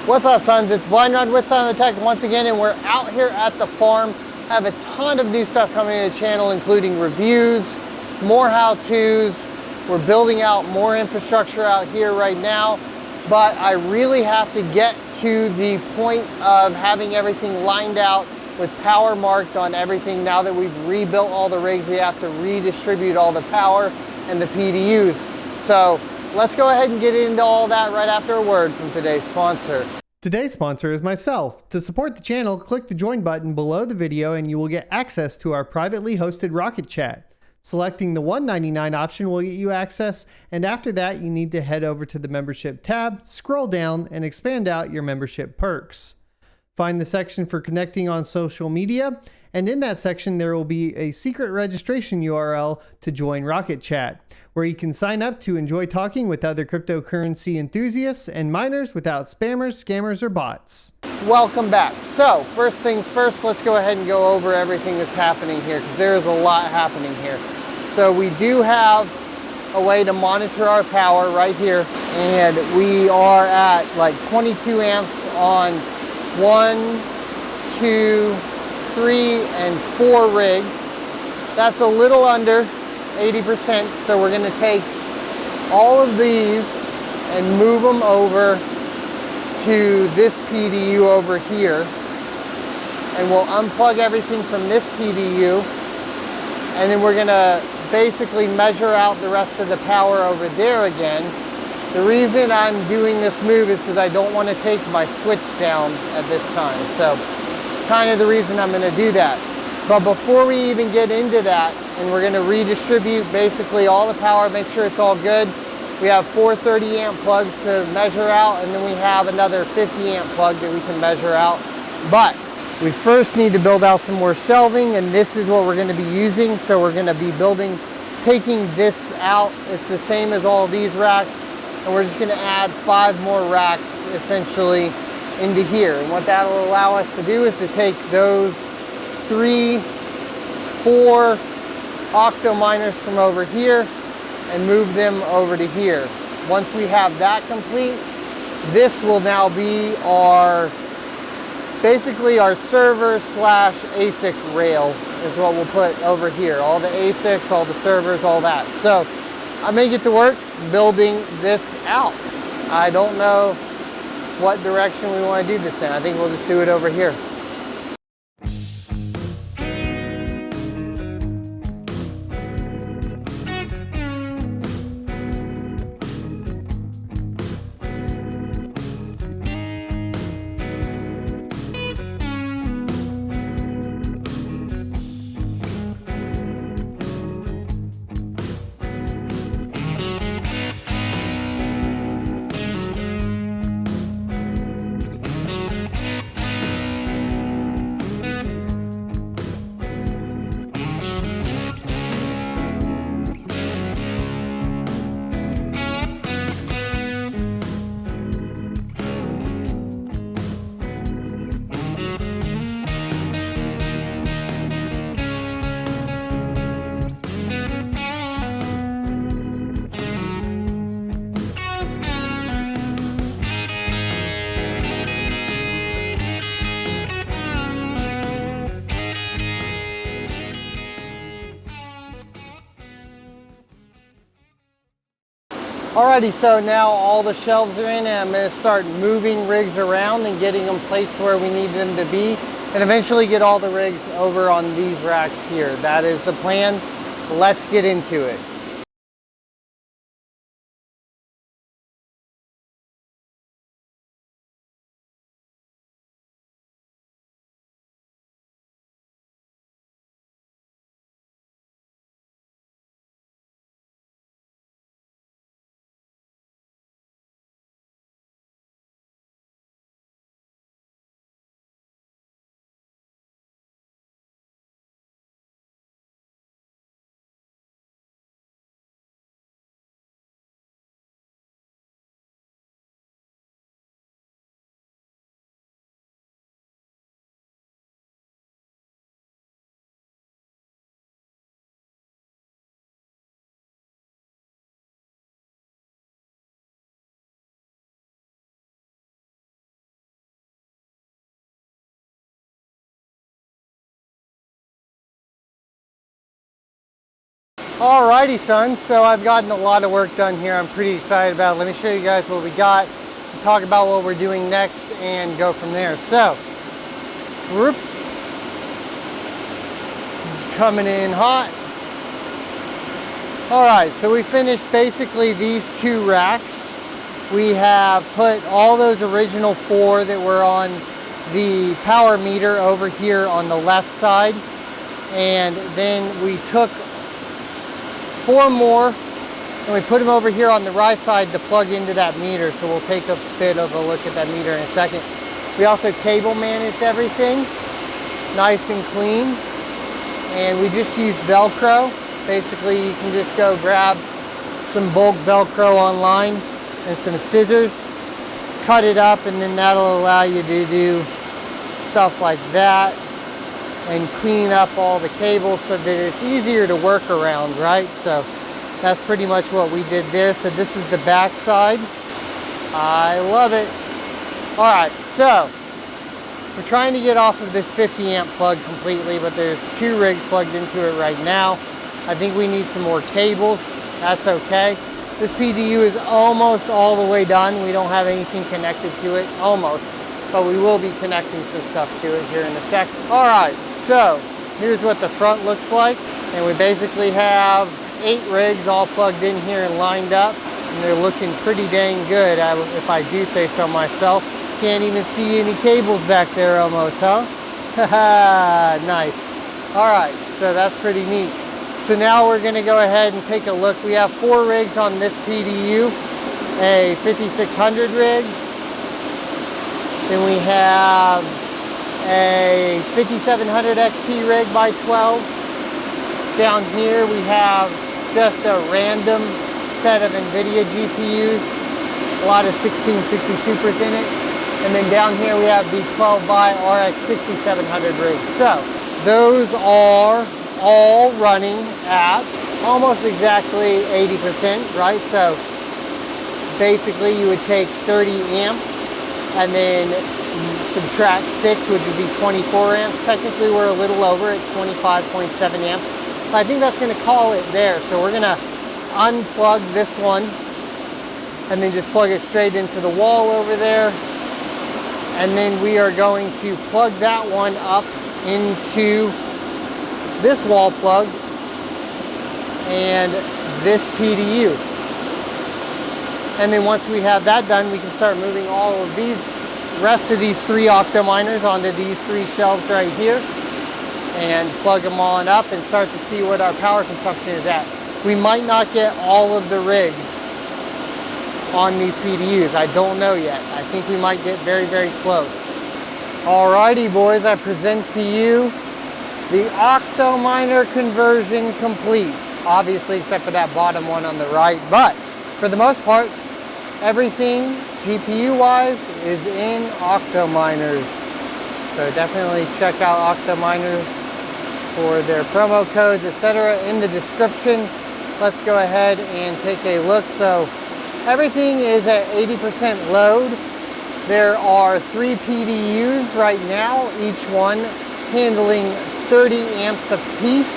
What's up, sons? It's Blind Rod with Silent Tech once again, and we're out here at the farm. I have a ton of new stuff coming to the channel, including reviews, more how-tos. We're building out more infrastructure out here right now, but I really have to get to the point of having everything lined out with power marked on everything. Now that we've rebuilt all the rigs, we have to redistribute all the power and the PDUs. So let's go ahead and get into all that right after a word from today's sponsor. Today's sponsor is myself. To support the channel, click the join button below the video and you will get access to our privately hosted Rocket Chat. Selecting the $1.99 option will get you access, and after that you need to head over to the membership tab, scroll down, and expand out your membership perks. Find the section for connecting on social media, and in that section there will be a secret registration URL to join Rocket Chat, where you can sign up to enjoy talking with other cryptocurrency enthusiasts and miners without spammers, scammers, or bots. Welcome back. So first things first, let's go ahead and go over everything that's happening here, because there is a lot happening here. So we do have a way to monitor our power right here, and we are at like 22 amps on 1, 2, 3, and 4 rigs. That's a little under 80%, so we're going to take all of these and move them over to this PDU over here, and we'll unplug everything from this PDU, and then we're going to basically measure out the rest of the power over there again. The reason I'm doing this move is because I don't want to take my switch down at this time, so kind of the reason I'm going to do that. But before we even get into that, and we're going to redistribute basically all the power, make sure it's all good. We have 4 30 amp plugs to measure out, and then we have another 50 amp plug that we can measure out. But we first need to build out some more shelving, and this is what we're going to be using. So we're going to be taking this out. It's the same as all these racks, and we're just going to add 5 more racks essentially into here. And what that'll allow us to do is to take those 3, 4 octo miners from over here and move them over to here. Once we have that complete, this will now be basically our server slash ASIC rail is what we'll put over here. All the ASICs, all the servers, all that. So I may get to work building this out. I don't know what direction we want to do this in. I think we'll just do it over here. Alrighty, so now all the shelves are in, and I'm going to start moving rigs around and getting them placed where we need them to be, and eventually get all the rigs over on these racks here. That is the plan. Let's get into it. Alrighty, son, so I've gotten a lot of work done here. I'm pretty excited about it. Let me show you guys what we got, talk about what we're doing next, and go from there. So, whoop, coming in hot. Alright, so we finished basically these 2 racks. We have put all those original 4 that were on the power meter over here on the left side, and then we took 4 more and we put them over here on the right side to plug into that meter. So we'll take a bit of a look at that meter in a second. We also cable managed everything nice and clean, and we just used Velcro. Basically, you can just go grab some bulk Velcro online and some scissors, cut it up, and then that'll allow you to do stuff like that and clean up all the cables so that it's easier to work around, right? So that's pretty much what we did there. So this is the back side. I love it. All right, so we're trying to get off of this 50 amp plug completely, but there's 2 rigs plugged into it right now. I think we need some more cables. That's okay. This PDU is almost all the way done. We don't have anything connected to it, almost, but we will be connecting some stuff to it here in a sec. All right, so here's what the front looks like. And we basically have 8 rigs all plugged in here and lined up. And they're looking pretty dang good, if I do say so myself. Can't even see any cables back there almost, huh? Haha, nice. All right, so that's pretty neat. So now we're gonna go ahead and take a look. We have 4 rigs on this PDU, a 5600 rig. Then we have a 5700 XT rig by 12. Down here we have just a random set of NVIDIA GPUs, a lot of 1660 Supers in it. And then down here we have the 12 by RX 6700 rigs. So those are all running at almost exactly 80%, right? So basically you would take 30 amps and then subtract 6, which would be 24 amps. Technically we're a little over at 25.7 amps. But I think that's gonna call it there. So we're gonna unplug this one and then just plug it straight into the wall over there. And then we are going to plug that one up into this wall plug and this PDU. And then once we have that done, we can start moving all of these rest of these 3 octo miners onto these 3 shelves right here and plug them on up and start to see what our power consumption is at. We might not get all of the rigs on these PDUs. I don't know yet. I think we might get very, very close. Alrighty, boys, I present to you the octo miner conversion complete. Obviously, except for that bottom one on the right. But for the most part, everything GPU-wise is in octo miners. So definitely check out octo miners for their promo codes, etc. in the description. Let's go ahead and take a look. So everything is at 80% load. There are 3 PDUs right now, each one handling 30 amps a piece,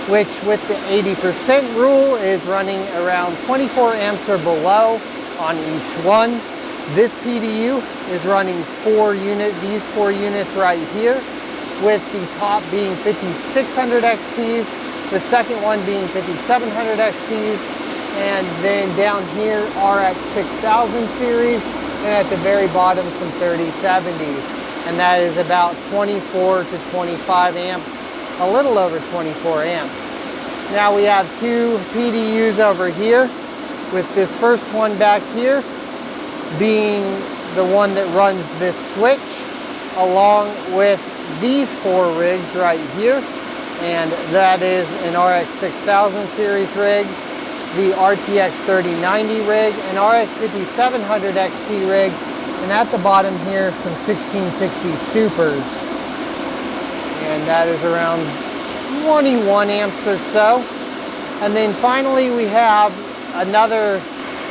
which with the 80% rule is running around 24 amps or below on each one. This PDU is running these 4 units right here, with the top being 5600 XTs, the second one being 5700 XTs, and then down here RX 6000 series, and at the very bottom some 3070s. And that is about 24 to 25 amps, a little over 24 amps. Now we have 2 PDUs over here, with this first one back here being the one that runs this switch, along with these 4 rigs right here. And that is an RX 6000 series rig, the RTX 3090 rig, an RX 5700 XT rig, and at the bottom here, some 1660 Supers. And that is around 21 amps or so. And then finally we have another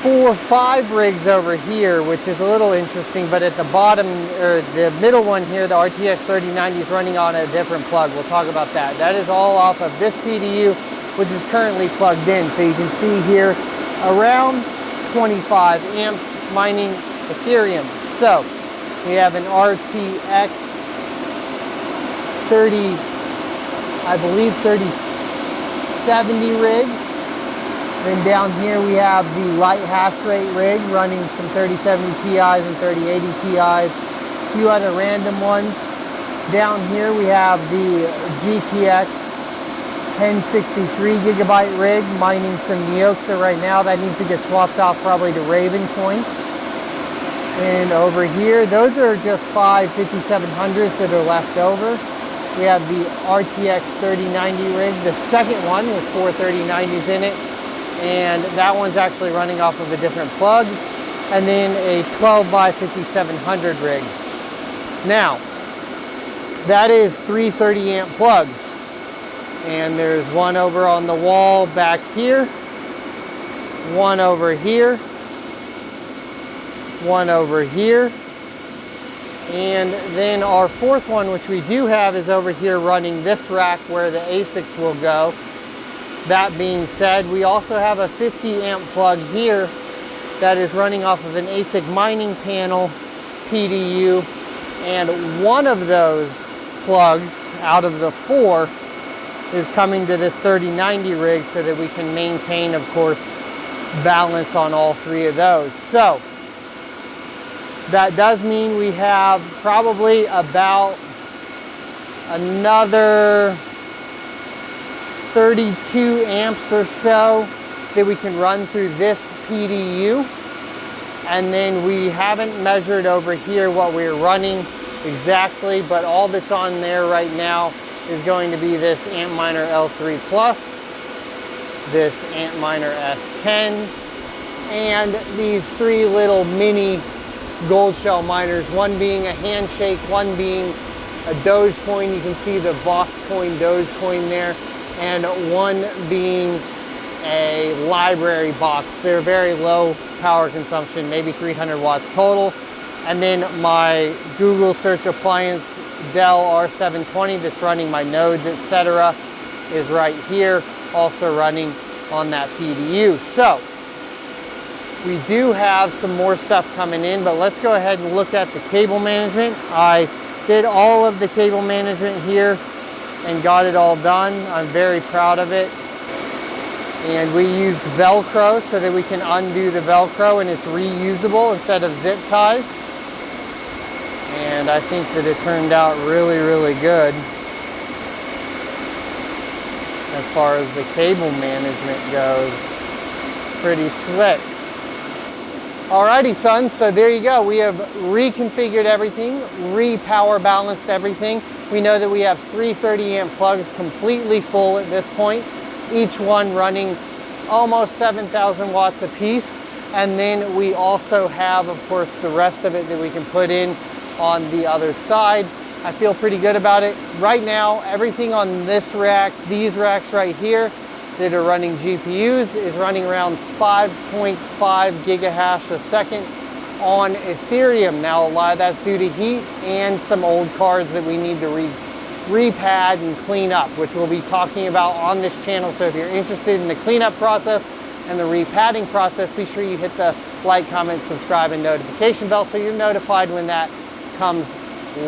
4 or 5 rigs over here, which is a little interesting, but at the bottom, or the middle one here, the RTX 3090 is running on a different plug. We'll talk about that. That is all off of this PDU. which is currently plugged in. So you can see here around 25 amps mining Ethereum. So we have an RTX 3070 rig. Then down here we have the light hash rate rig running some 3070 Ti's and 3080 Ti's, a few other random ones. Down here we have the GTX 1063 gigabyte rig mining some Neoxa right now. That needs to get swapped off probably to Raven coin. And over here, those are just 5 5700s that are left over. We have the RTX 3090 rig, the second one with 4 3090s in it. And that one's actually running off of a different plug. And then a 12 by 5700 rig. Now, that is 3 30 amp plugs. And there's one over on the wall back here, one over here, one over here. And then our fourth one, which we do have, is over here running this rack where the ASICs will go. That being said, we also have a 50 amp plug here that is running off of an ASIC mining panel PDU, and one of those plugs out of the 4 is coming to this 3090 rig so that we can maintain, of course, balance on all 3 of those. So that does mean we have probably about another 32 amps or so that we can run through this PDU. And then we haven't measured over here what we're running exactly, but all that's on there right now is going to be this Antminer L3 Plus, this Antminer S10, and these 3 little mini gold shell miners, one being a handshake, one being a Dogecoin. You can see the Voss coin, Dogecoin there, and one being a library box. They're very low power consumption, maybe 300 watts total. And then my Google search appliance Dell R720 that's running my nodes, etc., is right here, also running on that PDU. So we do have some more stuff coming in, but let's go ahead and look at the cable management. I did all of the cable management here and got it all done. I'm very proud of it. And we used Velcro so that we can undo the Velcro and it's reusable instead of zip ties. And I think that it turned out really, really good as far as the cable management goes. Pretty slick. Alrighty, son, so there you go. We have reconfigured everything, re-power balanced everything. We know that we have 3 30 amp plugs completely full at this point, each one running almost 7,000 watts a piece. And then we also have, of course, the rest of it that we can put in on the other side. I feel pretty good about it. Right now, everything on this rack, these racks right here that are running GPUs, is running around 5.5 gigahash a second on Ethereum. Now, a lot of that's due to heat and some old cards that we need to repad and clean up, which we'll be talking about on this channel. So if you're interested in the cleanup process and the repadding process, be sure you hit the like, comment, subscribe, and notification bell so you're notified when that comes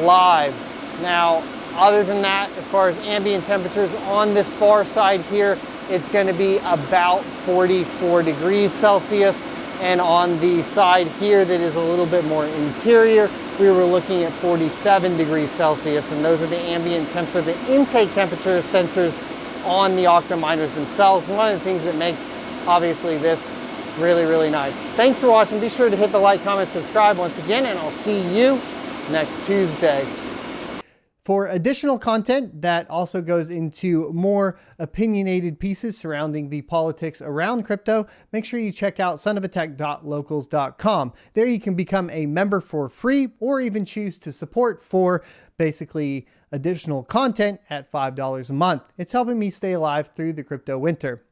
live. Now, other than that, as far as ambient temperatures on this far side here, it's going to be about 44 degrees Celsius. And on the side here that is a little bit more interior, we were looking at 47 degrees Celsius. And those are the ambient temps, or the intake temperature sensors on the Octaminers themselves. One of the things that makes, obviously, this really, really nice. Thanks for watching. Be sure to hit the like, comment, subscribe once again, and I'll see you next Tuesday. For additional content that also goes into more opinionated pieces surrounding the politics around crypto, make sure you check out sonofatech.locals.com. There you can become a member for free, or even choose to support for basically additional content at $5 a month. It's helping me stay alive through the crypto winter.